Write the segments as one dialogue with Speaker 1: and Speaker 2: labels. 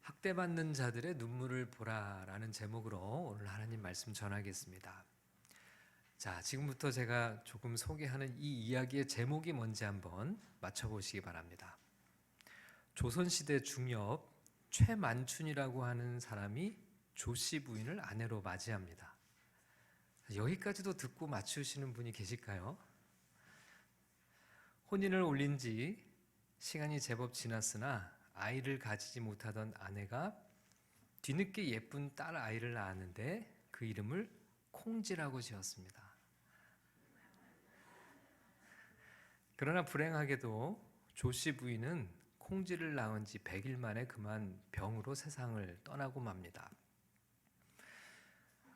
Speaker 1: 학대받는 자들의 눈물을 보라라는 제목으로 오늘 하나님 말씀 전하겠습니다. 자, 지금부터 제가 조금 소개하는 이 이야기의 제목이 뭔지 한번 맞춰보시기 바랍니다. 조선시대 중엽 최만춘이라고 하는 사람이 조씨 부인을 아내로 맞이합니다. 여기까지도 듣고 맞추시는 분이 계실까요? 혼인을 올린 지 시간이 제법 지났으나 아이를 가지지 못하던 아내가 뒤늦게 예쁜 딸 아이를 낳았는데 그 이름을 콩지라고 지었습니다. 그러나 불행하게도 조씨 부인은 콩지를 낳은 지 100일 만에 그만 병으로 세상을 떠나고 맙니다.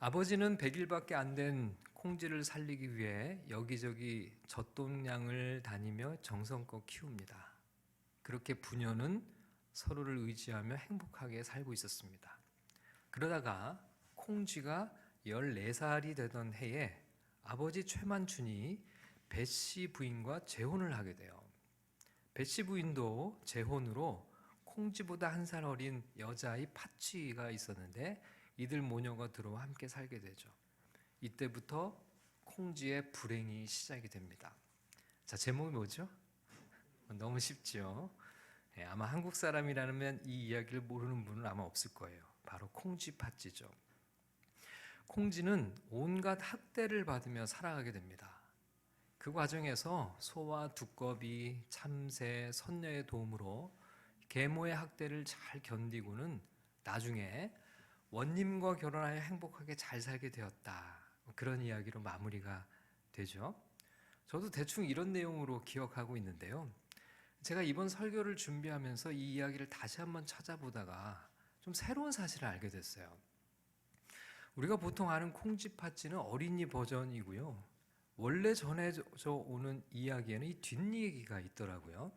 Speaker 1: 아버지는 100일밖에 안 된 콩지를 살리기 위해 여기저기 젖돈량을 다니며 정성껏 키웁니다. 그렇게 부녀는 서로를 의지하며 행복하게 살고 있었습니다. 그러다가 콩쥐가 14살이 되던 해에 아버지 최만춘이 배씨 부인과 재혼을 하게 돼요. 배씨 부인도 재혼으로 콩쥐보다 1살 어린 여자아이 팥쥐가 있었는데 이들 모녀가 들어와 함께 살게 되죠. 이때부터 콩쥐의 불행이 시작이 됩니다. 자, 제목이 뭐죠? 너무 쉽죠? 아마 한국 사람이라면 이 이야기를 모르는 분은 아마 없을 거예요. 바로 콩쥐 팥쥐죠. 콩쥐는 온갖 학대를 받으며 살아가게 됩니다. 그 과정에서 소와 두꺼비, 참새, 선녀의 도움으로 계모의 학대를 잘 견디고는 나중에 원님과 결혼하여 행복하게 잘 살게 되었다. 그런 이야기로 마무리가 되죠. 저도 대충 이런 내용으로 기억하고 있는데요. 제가 이번 설교를 준비하면서 이 이야기를 다시 한번 찾아보다가 좀 새로운 사실을 알게 됐어요. 우리가 보통 아는 콩쥐 팥쥐는 어린이 버전이고요. 원래 전해져 오는 이야기에는 이 뒷얘기가 있더라고요.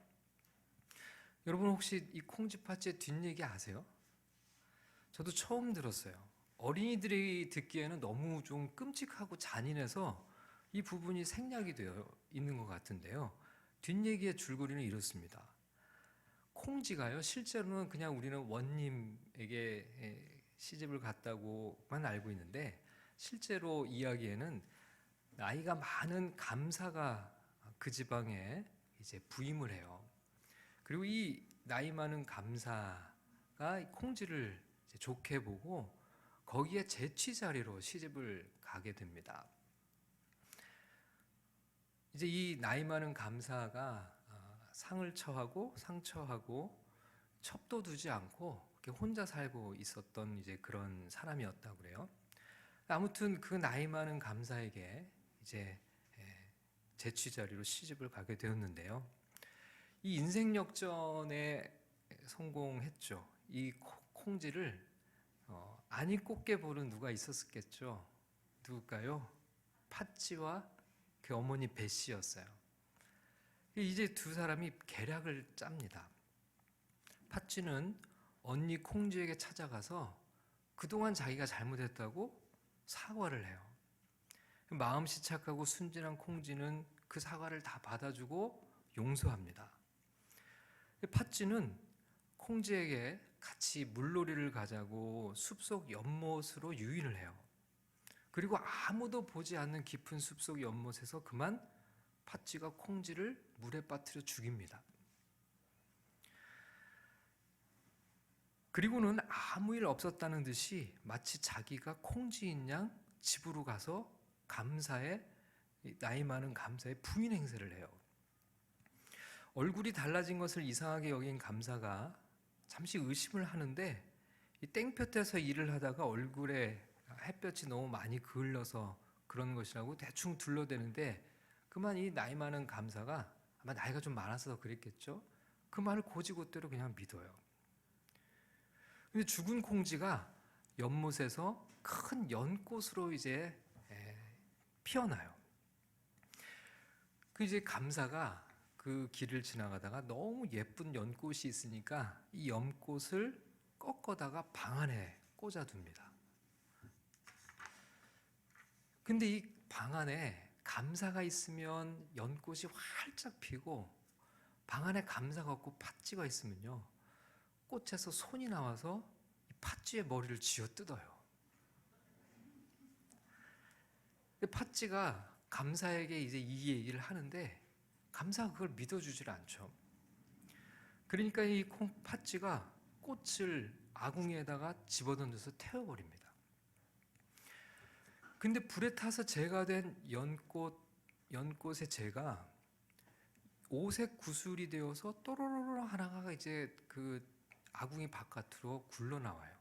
Speaker 1: 여러분 혹시 이 콩쥐 팥쥐의 뒷얘기 아세요? 저도 처음 들었어요. 어린이들이 듣기에는 너무 좀 끔찍하고 잔인해서 이 부분이 생략이 되어 있는 것 같은데요. 뒷얘기의 줄거리는 이렇습니다. 콩쥐가요, 실제로는 그냥 우리는 원님에게 시집을 갔다고만 알고 있는데 실제로 이야기에는 나이가 많은 감사가 그 지방에 이제 부임을 해요. 그리고 이 나이 많은 감사가 콩쥐를 이제 좋게 보고 거기에 제취 자리로 시집을 가게 됩니다. 이제 이 나이 많은 감사가 상을 처하고 상처하고 첩도 두지 않고 혼자 살고 있었던 이제 그런 사람이었다고 그래요. 아무튼 그 나이 많은 감사에게 이제 제취 자리로 시집을 가게 되었는데요. 이 인생 역전에 성공했죠. 이 콩쥐를 안이 꼽게 보는 누가 있었겠죠. 누굴까요? 팥쥐와 그 어머니 배씨였어요. 이제 두 사람이 계략을 짭니다. 팥쥐는 언니 콩쥐에게 찾아가서 그동안 자기가 잘못했다고 사과를 해요. 마음씨 착하고 순진한 콩쥐는 그 사과를 다 받아주고 용서합니다. 팥쥐는 콩쥐에게 같이 물놀이를 가자고 숲속 연못으로 유인을 해요. 그리고 아무도 보지 않는 깊은 숲속 연못에서 그만 팥쥐가 콩쥐를 물에 빠뜨려 죽입니다. 그리고는 아무 일 없었다는 듯이 마치 자기가 콩쥐인 양 집으로 가서 감사의 나이 많은 감사의 부인 행세를 해요. 얼굴이 달라진 것을 이상하게 여긴 감사가 잠시 의심을 하는데 이 땡볕에서 일을 하다가 얼굴에 햇볕이 너무 많이 그을러서 그런 것이라고 대충 둘러대는데 그만 이 나이 많은 감사가 아마 나이가 좀 많아서 그랬겠죠. 그 말을 고지고대로 그냥 믿어요. 근데 죽은 콩쥐가 연못에서 큰 연꽃으로 이제 피어나요. 그 이제 감사가 그 길을 지나가다가 너무 예쁜 연꽃이 있으니까 이 연꽃을 꺾어다가 방 안에 꽂아둡니다. 근데 이 방 안에 감사가 있으면 연꽃이 활짝 피고 방 안에 감사가 없고 팥쥐가 있으면요 꽃에서 손이 나와서 이 팥쥐의 머리를 쥐어 뜯어요. 팥쥐가 감사에게 이제 이 얘기를 하는데 감사가 그걸 믿어주질 않죠. 그러니까 이 팥쥐가 꽃을 아궁이에다가 집어던져서 태워버립니다. 근데 불에 타서 재가 된 연꽃의 재가 오색 구슬이 되어서 또로로로 하나가 이제 그 아궁이 바깥으로 굴러 나와요.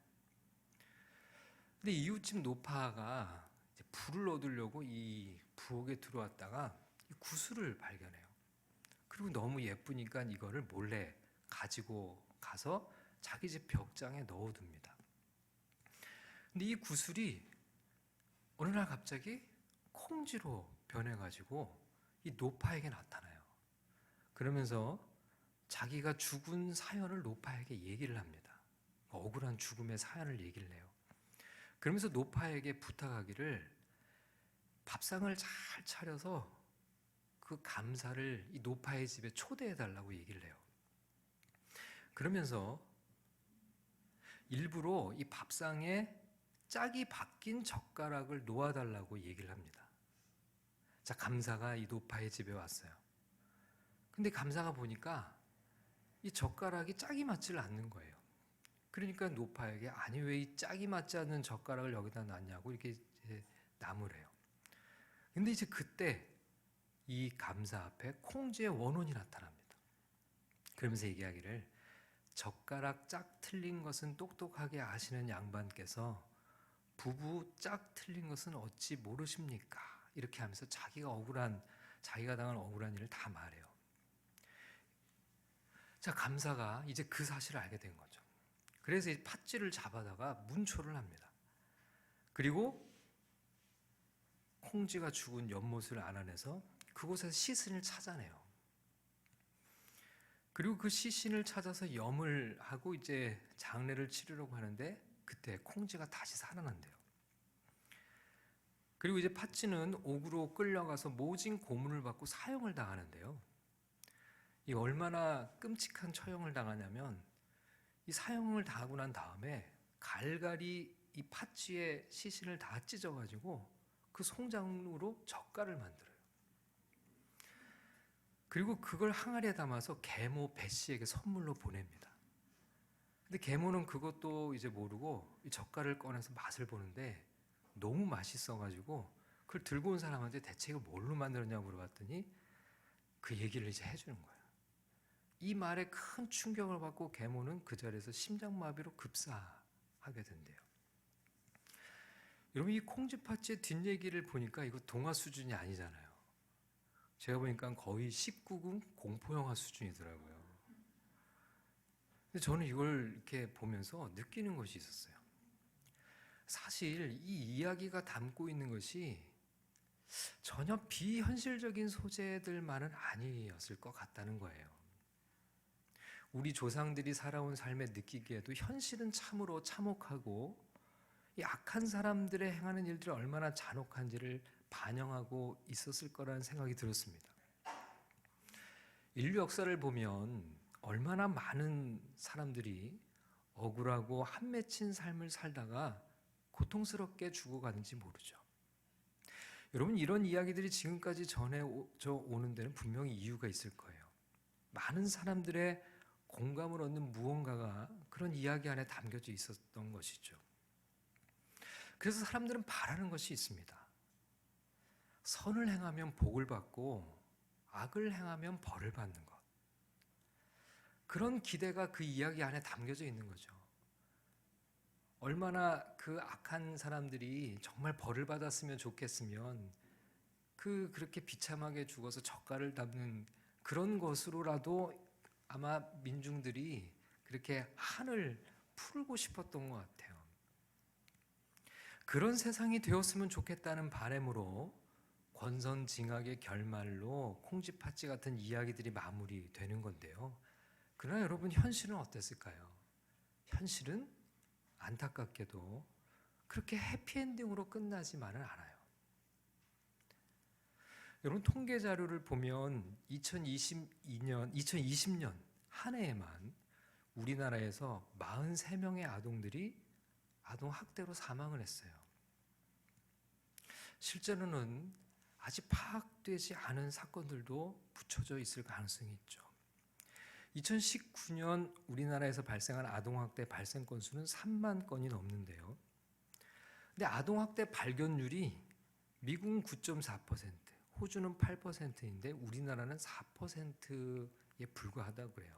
Speaker 1: 근데 이웃집 노파가 이제 불을 얻으려고 이 부엌에 들어왔다가 이 구슬을 발견해요. 그리고 너무 예쁘니까 이거를 몰래 가지고 가서 자기 집 벽장에 넣어둡니다. 근데 이 구슬이 어느 날 갑자기 콩쥐로 변해가지고 이 노파에게 나타나요. 그러면서 자기가 죽은 사연을 노파에게 얘기를 합니다. 억울한 죽음의 사연을 얘기를 해요. 그러면서 노파에게 부탁하기를 밥상을 잘 차려서 그 감사를 이 노파의 집에 초대해달라고 얘기를 해요. 그러면서 일부러 이 밥상에 짝이 바뀐 젓가락을 놓아달라고 얘기를 합니다. 자, 감사가 이 노파의 집에 왔어요. 근데 감사가 보니까 이 젓가락이 짝이 맞지를 않는 거예요. 그러니까 노파에게 아니 왜 이 짝이 맞지 않는 젓가락을 여기다 놨냐고 이렇게 나무래요. 근데 이제 그때 이 감사 앞에 콩쥐의 원혼이 나타납니다. 그러면서 얘기하기를 젓가락 짝 틀린 것은 똑똑하게 아시는 양반께서 부부 짝 틀린 것은 어찌 모르십니까? 이렇게 하면서 자기가 당한 억울한 일을 다 말해요. 자, 감사가 이제 그 사실을 알게 된 거죠. 그래서 이 팥쥐를 잡아다가 문초를 합니다. 그리고 콩쥐가 죽은 연못을 알아내서 그곳에서 시신을 찾아내요. 그리고 그 시신을 찾아서 염을 하고 이제 장례를 치르려고 하는데 그때 콩쥐가 다시 살아난대요. 그리고 이제 팥쥐는 옥으로 끌려가서 모진 고문을 받고 사형을 당하는데요. 이 얼마나 끔찍한 처형을 당하냐면 이 사형을 당하고 난 다음에 갈갈이 이 팥쥐의 시신을 다 찢어가지고 그 송장으로 젓갈을 만들어요. 그리고 그걸 항아리에 담아서 계모 배씨에게 선물로 보냅니다. 근데 계모는 그것도 이제 모르고 이 젓갈을 꺼내서 맛을 보는데 너무 맛있어가지고 그걸 들고 온 사람한테 대체 이거 뭘로 만들었냐고 물어봤더니 그 얘기를 이제 해주는 거예요. 이 말에 큰 충격을 받고 계모는 그 자리에서 심장마비로 급사하게 된대요. 여러분 이 콩쥐팥쥐의 뒷얘기를 보니까 이거 동화 수준이 아니잖아요. 제가 보니까 거의 19금 공포영화 수준이더라고요. 근데 저는 이걸 이렇게 보면서 느끼는 것이 있었어요. 사실 이 이야기가 담고 있는 것이 전혀 비현실적인 소재들만은 아니었을 것 같다는 거예요. 우리 조상들이 살아온 삶에 느끼기에도 현실은 참으로 참혹하고 이 악한 사람들의 행하는 일들이 얼마나 잔혹한지를 반영하고 있었을 거라는 생각이 들었습니다. 인류 역사를 보면 얼마나 많은 사람들이 억울하고 한 맺힌 삶을 살다가 고통스럽게 죽어가는지 모르죠. 여러분 이런 이야기들이 지금까지 전해져 오는 데는 분명히 이유가 있을 거예요. 많은 사람들의 공감을 얻는 무언가가 그런 이야기 안에 담겨져 있었던 것이죠. 그래서 사람들은 바라는 것이 있습니다. 선을 행하면 복을 받고 악을 행하면 벌을 받는 것. 그런 기대가 그 이야기 안에 담겨져 있는 거죠. 얼마나 그 악한 사람들이 정말 벌을 받았으면 좋겠으면 그렇게 비참하게 죽어서 젓갈을 담는 그런 것으로라도 아마 민중들이 그렇게 한을 풀고 싶었던 것 같아요. 그런 세상이 되었으면 좋겠다는 바람으로 권선징악의 결말로 콩쥐팥쥐 같은 이야기들이 마무리되는 건데요. 그러나 여러분 현실은 어땠을까요? 현실은 안타깝게도 그렇게 해피엔딩으로 끝나지만은 않아요. 여러분 통계 자료를 보면 2020년 한 해에만 우리나라에서 43명의 아동들이 아동 학대로 사망을 했어요. 실제로는 아직 파악되지 않은 사건들도 붙여져 있을 가능성이 있죠. 2019년 우리나라에서 발생한 아동학대 발생 건수는 3만 건이 넘는데요. 근데 아동학대 발견율이 미국은 9.4%, 호주는 8%인데 우리나라는 4%에 불과하다고 그래요.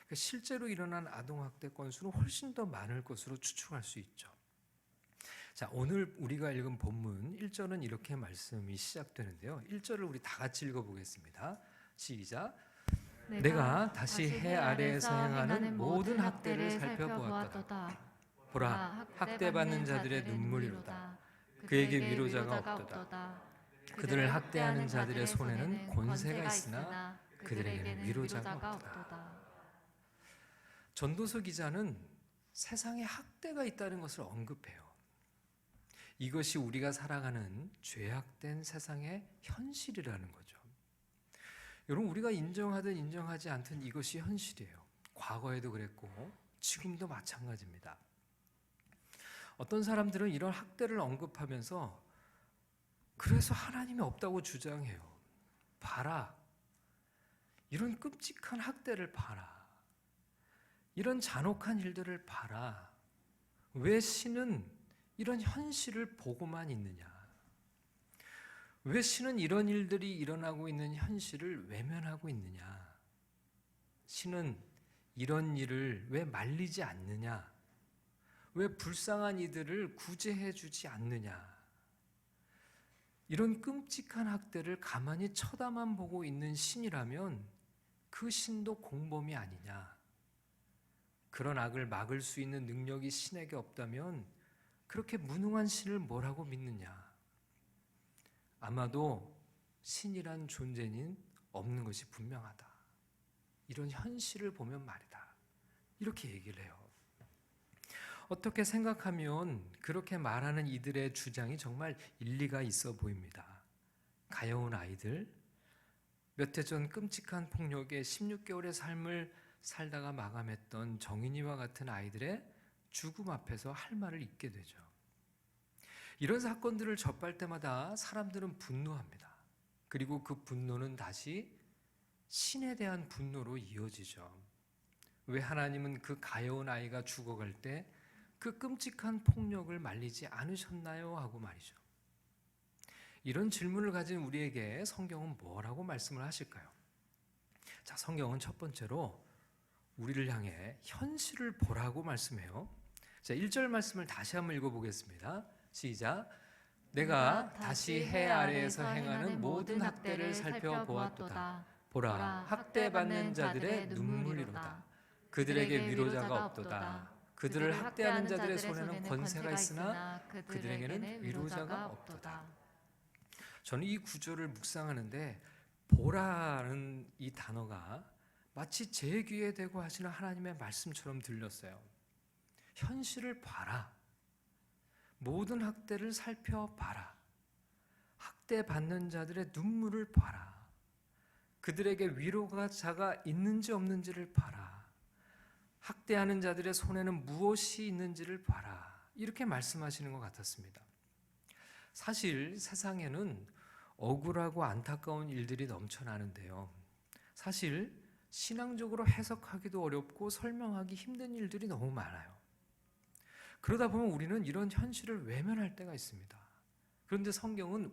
Speaker 1: 그러니까 실제로 일어난 아동학대 건수는 훨씬 더 많을 것으로 추측할 수 있죠. 자, 오늘 우리가 읽은 본문 1절은 이렇게 말씀이 시작되는데요. 1절을 우리 다 같이 읽어보겠습니다. 시작. 내가 다시 해 아래에서 행하는 모든 학대를 살펴보았도다. 보라, 학대받는 자들의 눈물이로다. 그에게 위로자가 없도다. 그들을 학대하는 자들의 손에는 권세가 있으나 그들에게는 위로자가 없도다. 전도서 기자는 세상에 학대가 있다는 것을 언급해요. 이것이 우리가 살아가는 죄악된 세상의 현실이라는 거죠. 여러분, 우리가 인정하든 인정하지 않든 이것이 현실이에요. 과거에도 그랬고 지금도 마찬가지입니다. 어떤 사람들은 이런 학대를 언급하면서 그래서 하나님이 없다고 주장해요. 봐라, 이런 끔찍한 학대를 봐라, 이런 잔혹한 일들을 봐라. 왜 신은 이런 현실을 보고만 있느냐? 왜 신은 이런 일들이 일어나고 있는 현실을 외면하고 있느냐? 신은 이런 일을 왜 말리지 않느냐? 왜 불쌍한 이들을 구제해 주지 않느냐? 이런 끔찍한 학대를 가만히 쳐다만 보고 있는 신이라면 그 신도 공범이 아니냐? 그런 악을 막을 수 있는 능력이 신에게 없다면 그렇게 무능한 신을 뭐라고 믿느냐? 아마도 신이란 존재는 없는 것이 분명하다. 이런 현실을 보면 말이다. 이렇게 얘기를 해요. 어떻게 생각하면 그렇게 말하는 이들의 주장이 정말 일리가 있어 보입니다. 가여운 아이들, 몇 해 전 끔찍한 폭력에 16개월의 삶을 살다가 마감했던 정인이와 같은 아이들의 죽음 앞에서 할 말을 잊게 되죠. 이런 사건들을 접할 때마다 사람들은 분노합니다. 그리고 그 분노는 다시 신에 대한 분노로 이어지죠. 왜 하나님은 그 가여운 아이가 죽어갈 때 그 끔찍한 폭력을 말리지 않으셨나요? 하고 말이죠. 이런 질문을 가진 우리에게 성경은 뭐라고 말씀을 하실까요? 자, 성경은 첫 번째로 우리를 향해 현실을 보라고 말씀해요. 자, 1절 말씀을 다시 한번 읽어보겠습니다. 시작. 내가 다시 해 아래에서 행하는 모든 학대를 살펴보았도다. 보라, 학대받는 자들의 눈물이로다. 그들에게 위로자가 없도다. 그들을 학대하는 자들의 손에는 권세가 있으나 그들에게는 위로자가 없도다. 저는 이 구절을 묵상하는데 보라는 이 단어가 마치 제 귀에 대고 하시는 하나님의 말씀처럼 들렸어요. 현실을 봐라. 모든 학대를 살펴봐라. 학대받는 자들의 눈물을 봐라. 그들에게 위로자가 있는지 없는지를 봐라. 학대하는 자들의 손에는 무엇이 있는지를 봐라. 이렇게 말씀하시는 것 같았습니다. 사실 세상에는 억울하고 안타까운 일들이 넘쳐나는데요. 사실 신앙적으로 해석하기도 어렵고 설명하기 힘든 일들이 너무 많아요. 그러다 보면 우리는 이런 현실을 외면할 때가 있습니다. 그런데 성경은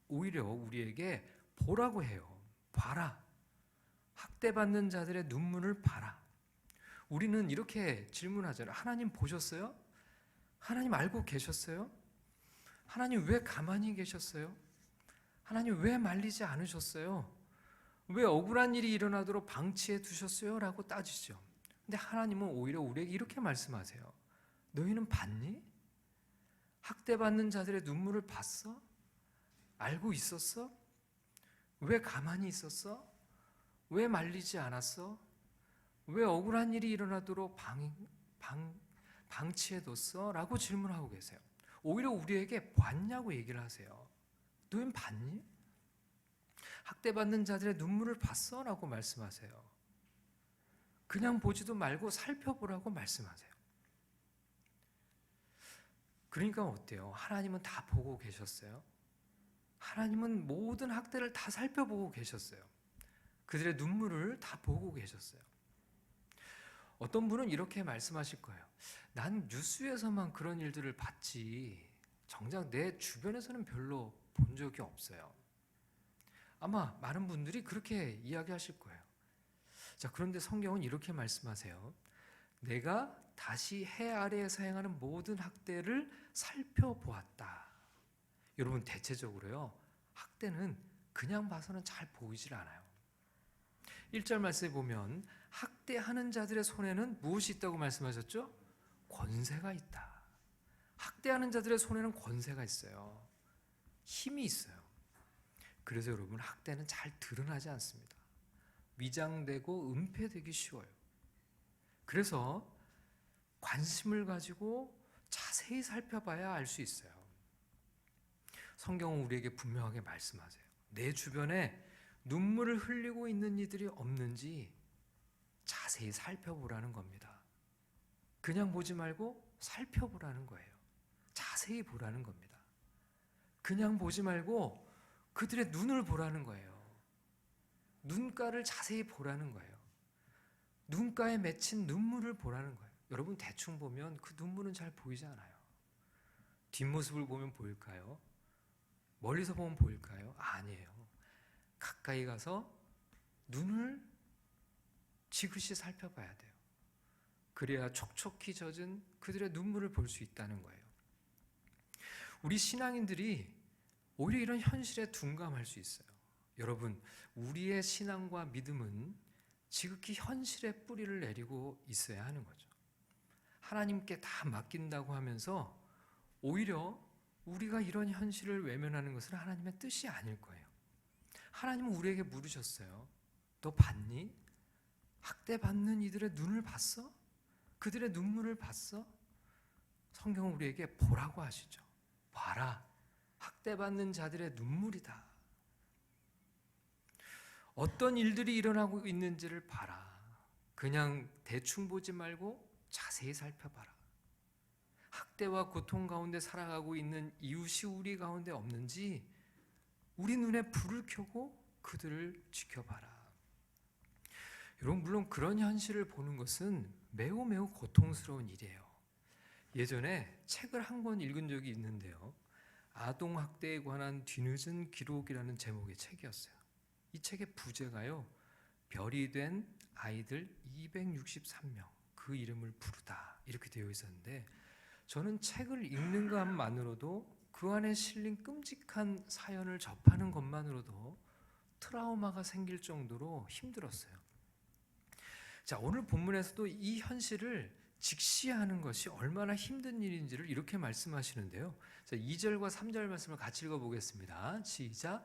Speaker 1: 오히려 우리에게 보라고 해요. 봐라. 학대받는 자들의 눈물을 봐라. 우리는 이렇게 질문하잖아요. 하나님 보셨어요? 하나님 알고 계셨어요? 하나님 왜 가만히 계셨어요? 하나님 왜 말리지 않으셨어요? 왜 억울한 일이 일어나도록 방치해 두셨어요? 라고 따지죠. 근데 하나님은 오히려 우리에게 이렇게 말씀하세요. 너희는 봤니? 학대받는 자들의 눈물을 봤어? 알고 있었어? 왜 가만히 있었어? 왜 말리지 않았어? 왜 억울한 일이 일어나도록 방치해뒀어? 라고 질문하고 계세요. 오히려 우리에게 봤냐고 얘기를 하세요. 너희는 봤니? 학대받는 자들의 눈물을 봤어? 라고 말씀하세요. 그냥 보지도 말고 살펴보라고 말씀하세요. 그러니까 어때요? 하나님은 다 보고 계셨어요. 하나님은 모든 학대를 다 살펴보고 계셨어요. 그들의 눈물을 다 보고 계셨어요. 어떤 분은 이렇게 말씀하실 거예요. 난 뉴스에서만 그런 일들을 봤지 정작 내 주변에서는 별로 본 적이 없어요. 아마 많은 분들이 그렇게 이야기하실 거예요. 자, 그런데 성경은 이렇게 말씀하세요. 내가 다시 해 아래에서 행하는 모든 학대를 살펴보았다. 여러분, 대체적으로요, 학대는 그냥 봐서는 잘 보이질 않아요. 1절 말씀에 보면 학대하는 자들의 손에는 무엇이 있다고 말씀하셨죠? 권세가 있다. 학대하는 자들의 손에는 권세가 있어요. 힘이 있어요. 그래서 여러분, 학대는 잘 드러나지 않습니다. 위장되고 은폐되기 쉬워요. 그래서 관심을 가지고 자세히 살펴봐야 알 수 있어요. 성경은 우리에게 분명하게 말씀하세요. 내 주변에 눈물을 흘리고 있는 이들이 없는지 자세히 살펴보라는 겁니다. 그냥 보지 말고 살펴보라는 거예요. 자세히 보라는 겁니다. 그냥 보지 말고 그들의 눈을 보라는 거예요. 눈가를 자세히 보라는 거예요. 눈가에 맺힌 눈물을 보라는 거예요. 여러분, 대충 보면 그 눈물은 잘 보이지 않아요. 뒷모습을 보면 보일까요? 멀리서 보면 보일까요? 아니에요. 가까이 가서 눈을 지그시 살펴봐야 돼요. 그래야 촉촉히 젖은 그들의 눈물을 볼 수 있다는 거예요. 우리 신앙인들이 오히려 이런 현실에 둔감할 수 있어요. 여러분, 우리의 신앙과 믿음은 지극히 현실에 뿌리를 내리고 있어야 하는 거죠. 하나님께 다 맡긴다고 하면서 오히려 우리가 이런 현실을 외면하는 것은 하나님의 뜻이 아닐 거예요. 하나님은 우리에게 물으셨어요. 너 봤니? 학대받는 이들의 눈을 봤어? 그들의 눈물을 봤어? 성경은 우리에게 보라고 하시죠. 봐라. 학대받는 자들의 눈물이다. 어떤 일들이 일어나고 있는지를 봐라. 그냥 대충 보지 말고 자세히 살펴봐라. 학대와 고통 가운데 살아가고 있는 이웃이 우리 가운데 없는지 우리 눈에 불을 켜고 그들을 지켜봐라. 여러분, 물론 그런 현실을 보는 것은 매우 매우 고통스러운 일이에요. 예전에 책을 한 권 읽은 적이 있는데요. 아동학대에 관한 뒤늦은 기록이라는 제목의 책이었어요. 이 책의 부제가요, 별이 된 아이들 263명, 그 이름을 부르다, 이렇게 되어 있었는데, 저는 책을 읽는 것만으로도 그 안에 실린 끔찍한 사연을 접하는 것만으로도 트라우마가 생길 정도로 힘들었어요. 자, 오늘 본문에서도 이 현실을 직시하는 것이 얼마나 힘든 일인지를 이렇게 말씀하시는데요. 자, 2절과 3절 말씀을 같이 읽어보겠습니다. 시작.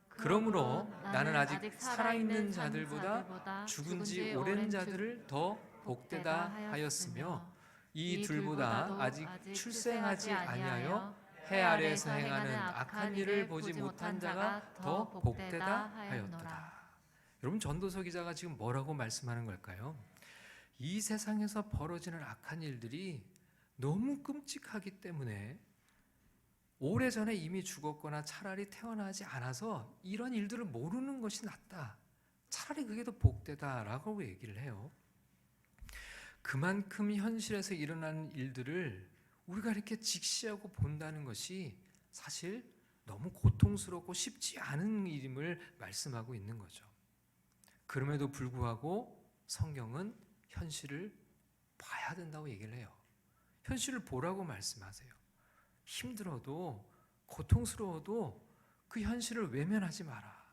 Speaker 1: 그러므로 나는 아직 살아있는 자들보다 죽은 지 오랜 자들을 더 복되다 하였으며 이 둘보다 아직 출생하지 아니하여 해 아래에서 행하는 악한 일을 보지 못한 자가 더 복되다 하였도다. 여러분, 전도서 기자가 지금 뭐라고 말씀하는 걸까요? 이 세상에서 벌어지는 악한 일들이 너무 끔찍하기 때문에 오래전에 이미 죽었거나 차라리 태어나지 않아서 이런 일들을 모르는 것이 낫다. 차라리 그게 더 복되다라고 얘기를 해요. 그만큼 현실에서 일어나는 일들을 우리가 이렇게 직시하고 본다는 것이 사실 너무 고통스럽고 쉽지 않은 일임을 말씀하고 있는 거죠. 그럼에도 불구하고 성경은 현실을 봐야 된다고 얘기를 해요. 현실을 보라고 말씀하세요. 힘들어도 고통스러워도 그 현실을 외면하지 마라.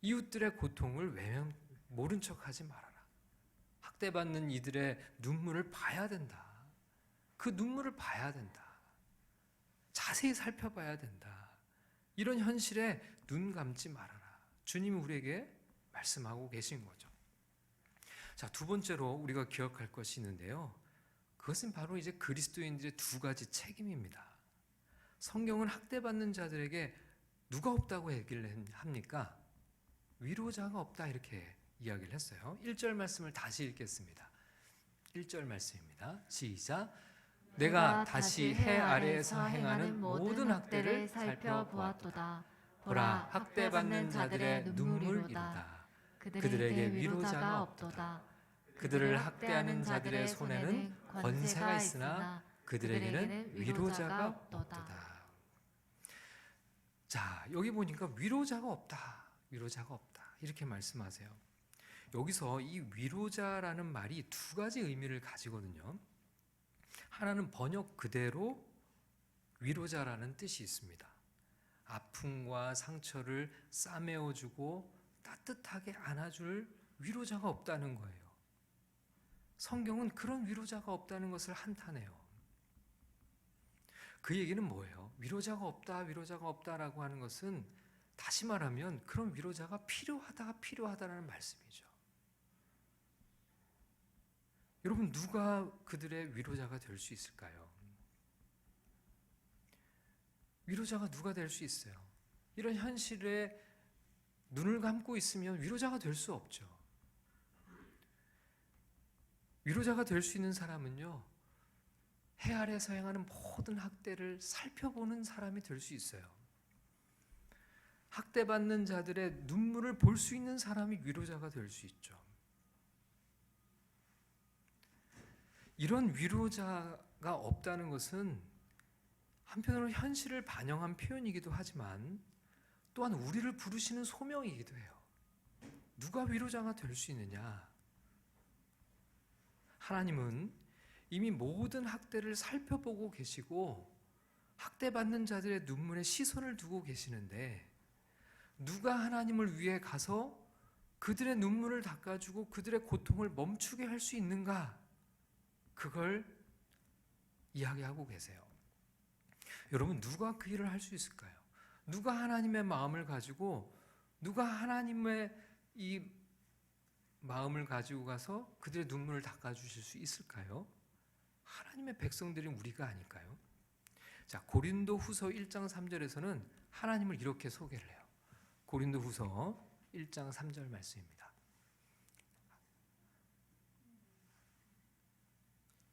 Speaker 1: 이웃들의 고통을 모른 척하지 말아라. 학대받는 이들의 눈물을 봐야 된다. 그 눈물을 봐야 된다. 자세히 살펴봐야 된다. 이런 현실에 눈 감지 말아라. 주님이 우리에게 말씀하고 계신 거죠. 자, 두 번째로 우리가 기억할 것이 있는데요. 그것은 바로 이제 그리스도인들의 두 가지 책임입니다. 성경은 학대받는 자들에게 누가 없다고 얘기를 합니까? 위로자가 없다, 이렇게 이야기를 했어요. 1절 말씀을 다시 읽겠습니다. 1절 말씀입니다. 시작. 내가 다시 해 아래에서 행하는 모든 학대를 살펴보았도다. 보라, 학대받는 자들의 눈물이로다. 그들에게 위로자가 없도다. 그들을 학대하는 자들의 손에는 권세가 있으나 그들에게는 위로자가 없도다. 자, 여기 보니까 위로자가 없다. 위로자가 없다. 이렇게 말씀하세요. 여기서 이 위로자라는 말이 두 가지 의미를 가지거든요. 하나는 번역 그대로 위로자라는 뜻이 있습니다. 아픔과 상처를 싸매어주고 따뜻하게 안아줄 위로자가 없다는 거예요. 성경은 그런 위로자가 없다는 것을 한탄해요. 그 얘기는 뭐예요? 위로자가 없다, 위로자가 없다라고 하는 것은 다시 말하면 그런 위로자가 필요하다라는 말씀이죠. 여러분, 누가 그들의 위로자가 될 수 있을까요? 위로자가 누가 될 수 있어요? 이런 현실에 눈을 감고 있으면 위로자가 될 수 없죠. 위로자가 될 수 있는 사람은요, 해 아래에서 행하는 모든 학대를 살펴보는 사람이 될 수 있어요. 학대받는 자들의 눈물을 볼 수 있는 사람이 위로자가 될 수 있죠. 이런 위로자가 없다는 것은 한편으로 현실을 반영한 표현이기도 하지만 또한 우리를 부르시는 소명이기도 해요. 누가 위로자가 될 수 있느냐? 하나님은 이미 모든 학대를 살펴보고 계시고 학대받는 자들의 눈물에 시선을 두고 계시는데 누가 하나님을 위해 가서 그들의 눈물을 닦아주고 그들의 고통을 멈추게 할 수 있는가? 그걸 이야기하고 계세요. 여러분, 누가 그 일을 할 수 있을까요? 누가 하나님의 마음을 가지고 누가 하나님의 이 마음을 가지고 가서 그들의 눈물을 닦아주실 수 있을까요? 하나님의 백성들인 우리가 아닐까요? 자, 고린도 후서 1장 3절에서는 하나님을 이렇게 소개를 해요. 고린도 후서 1장 3절 말씀입니다.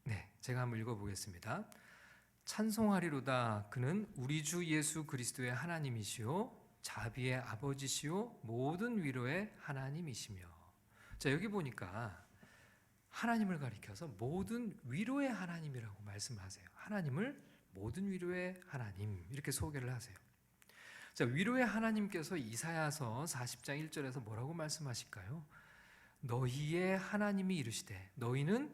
Speaker 1: 네, 제가 한번 읽어보겠습니다. 찬송하리로다. 그는 우리 주 예수 그리스도의 하나님이시요 자비의 아버지시요 모든 위로의 하나님이시며. 자, 여기 보니까 하나님을 가리켜서 모든 위로의 하나님이라고 말씀하세요. 하나님을 모든 위로의 하나님 이렇게 소개를 하세요. 자, 위로의 하나님께서 이사야서 40장 1절에서 뭐라고 말씀하실까요? 너희의 하나님이 이르시되 너희는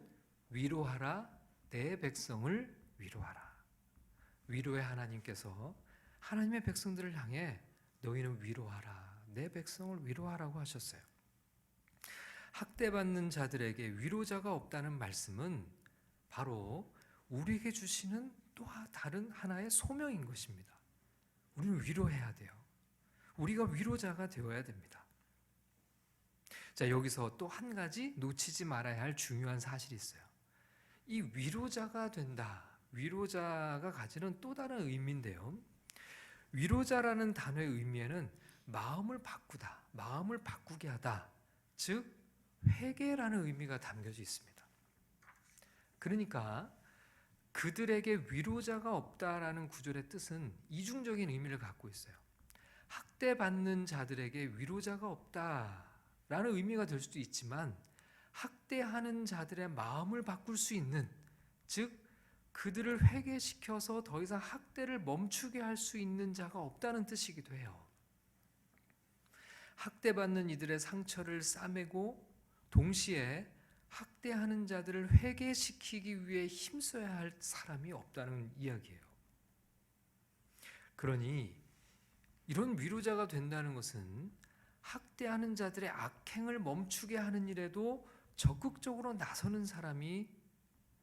Speaker 1: 위로하라 내 백성을 위로하라. 위로의 하나님께서 하나님의 백성들을 향해 너희는 위로하라 내 백성을 위로하라고 하셨어요. 학대받는 자들에게 위로자가 없다는 말씀은 바로 우리에게 주시는 또 다른 하나의 소명인 것입니다. 우리는 위로해야 돼요. 우리가 위로자가 되어야 됩니다. 자, 여기서 또 한 가지 놓치지 말아야 할 중요한 사실이 있어요. 이 위로자가 된다. 위로자가 가지는 또 다른 의미인데요. 위로자라는 단어의 의미에는 마음을 바꾸다, 마음을 바꾸게 하다, 즉 회개라는 의미가 담겨져 있습니다. 그러니까 그들에게 위로자가 없다라는 구절의 뜻은 이중적인 의미를 갖고 있어요. 학대받는 자들에게 위로자가 없다라는 의미가 될 수도 있지만 학대하는 자들의 마음을 바꿀 수 있는, 즉 그들을 회개시켜서 더 이상 학대를 멈추게 할 수 있는 자가 없다는 뜻이기도 해요. 학대받는 이들의 상처를 싸매고 동시에 학대하는 자들을 회개시키기 위해 힘써야 할 사람이 없다는 이야기예요. 그러니 이런 위로자가 된다는 것은 학대하는 자들의 악행을 멈추게 하는 일에도 적극적으로 나서는 사람이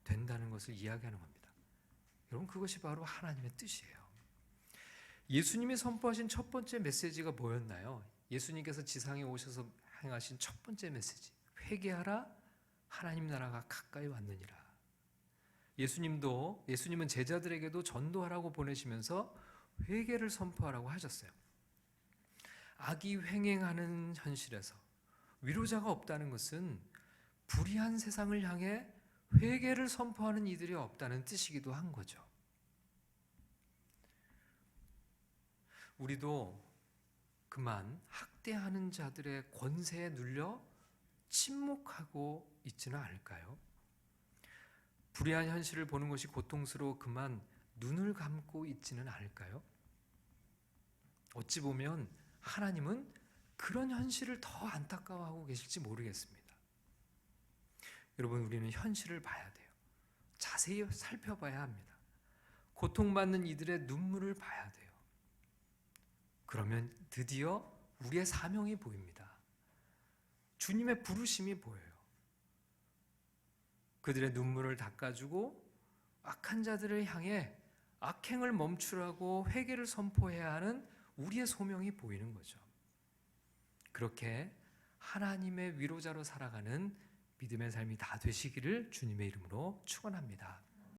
Speaker 1: 된다는 것을 이야기하는 겁니다. 여러분, 그것이 바로 하나님의 뜻이에요. 예수님이 선포하신 첫 번째 메시지가 뭐였나요? 예수님께서 지상에 오셔서 행하신 첫 번째 메시지, 회개하라 하나님 나라가 가까이 왔느니라. 예수님은 제자들에게도 전도하라고 보내시면서 회개를 선포하라고 하셨어요. 악이 횡행하는 현실에서, 위로자가 없다는 것은 불의한 세상을 향해 회개를 선포하는 이들이 없다는 뜻이기도 한 거죠. 우리도 그만 학대하는 자들의 권세에 눌려 침묵하고 있지는 않을까요? 불의한 현실을 보는 것이 고통스러워 그만 눈을 감고 있지는 않을까요? 어찌 보면 하나님은 그런 현실을 더 안타까워하고 계실지 모르겠습니다. 여러분, 우리는 현실을 봐야 돼요. 자세히 살펴봐야 합니다. 고통받는 이들의 눈물을 봐야 돼요. 그러면 드디어 우리의 사명이 보입니다. 주님의 부르심이 보여요. 그들의 눈물을 닦아주고 악한 자들을 향해 악행을 멈추라고 회개를 선포해야 하는 우리의 소명이 보이는 거죠. 그렇게 하나님의 위로자로 살아가는 믿음의 삶이 다 되시기를 주님의 이름으로 축원합니다.